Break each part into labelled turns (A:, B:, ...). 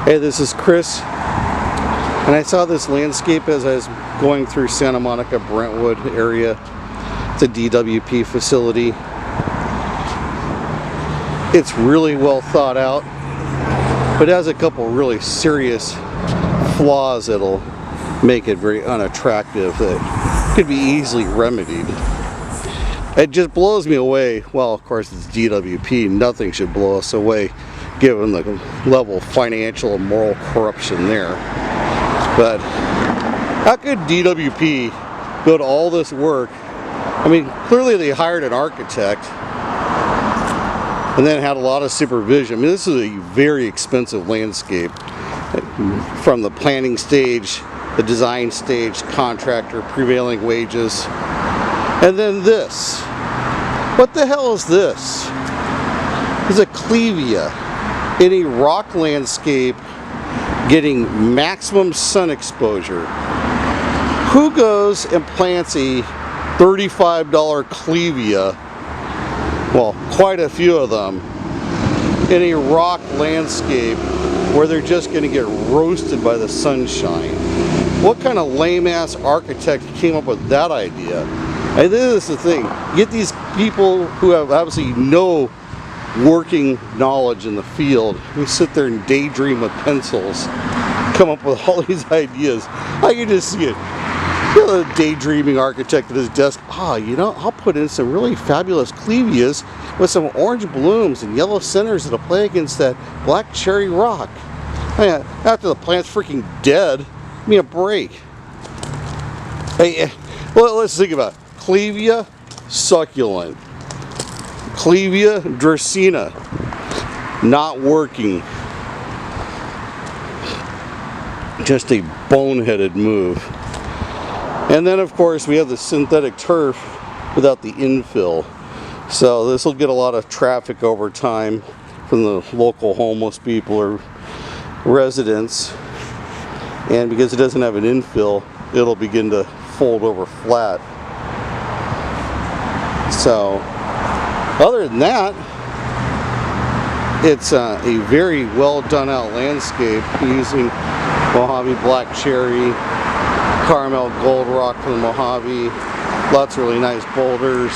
A: Hey, this is Chris, and I saw this landscape as I was going through Santa Monica Brentwood area. It's a DWP facility. It's really well thought out, but it has a couple really serious flaws that'll make it very unattractive that could be easily remedied. It just blows me away. Well, of course it's DWP, nothing should blow us away given the level of financial and moral corruption there. But how could DWP go to all this work? I mean, clearly they hired an architect and then had a lot of supervision. I mean, this is a very expensive landscape from the planning stage, the design stage, contractor, prevailing wages, and then this. What the hell is this? It's a clevia in a rock landscape getting maximum sun exposure. Who goes and plants a $35 clevia, well, quite a few of them, in a rock landscape where they're just going to get roasted by the sunshine? What kind of lame-ass architect came up with that idea? And this is the thing, get these people who have obviously no working knowledge in the field, who sit there and daydream with pencils, come up with all these ideas. I can just see it. You know, the daydreaming architect at his desk, you know, I'll put in some really fabulous clevias with some orange blooms and yellow centers that'll play against that black cherry rock. After the plant's freaking dead, give me a break. Hey, well, let's think about it. Clevia succulent. Clevia dracaena, not working. Just a boneheaded move. And then of course we have the synthetic turf without the infill. So this will get a lot of traffic over time from the local homeless people or residents. And because it doesn't have an infill, it'll begin to fold over flat. So other than that, it's a very well done out landscape using Mojave Black Cherry, Carmel Gold Rock from the Mojave, lots of really nice boulders.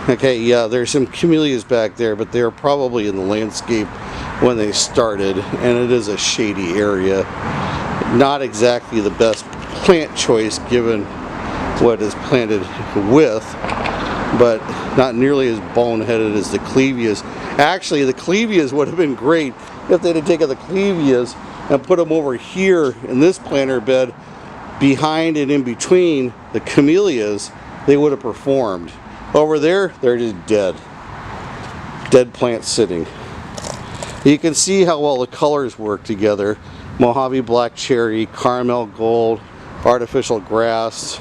A: Okay, yeah, there's some camellias back there, but they're probably in the landscape when they started, and it is a shady area. Not exactly the best plant choice given what is planted with, but not nearly as boneheaded as the clevias. Actually, the clevias would have been great if they'd have taken the clevias and put them over here in this planter bed behind and in between the camellias. They would have performed. Over there, they're just dead. Dead plants sitting. You can see how well the colors work together. Mojave Black Cherry, Carmel Gold, artificial grass,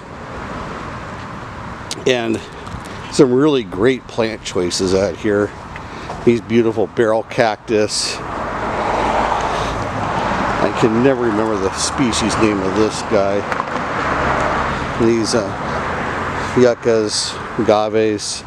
A: and some really great plant choices out here. These beautiful barrel cactus. I can never remember the species name of this guy. These yuccas, agaves,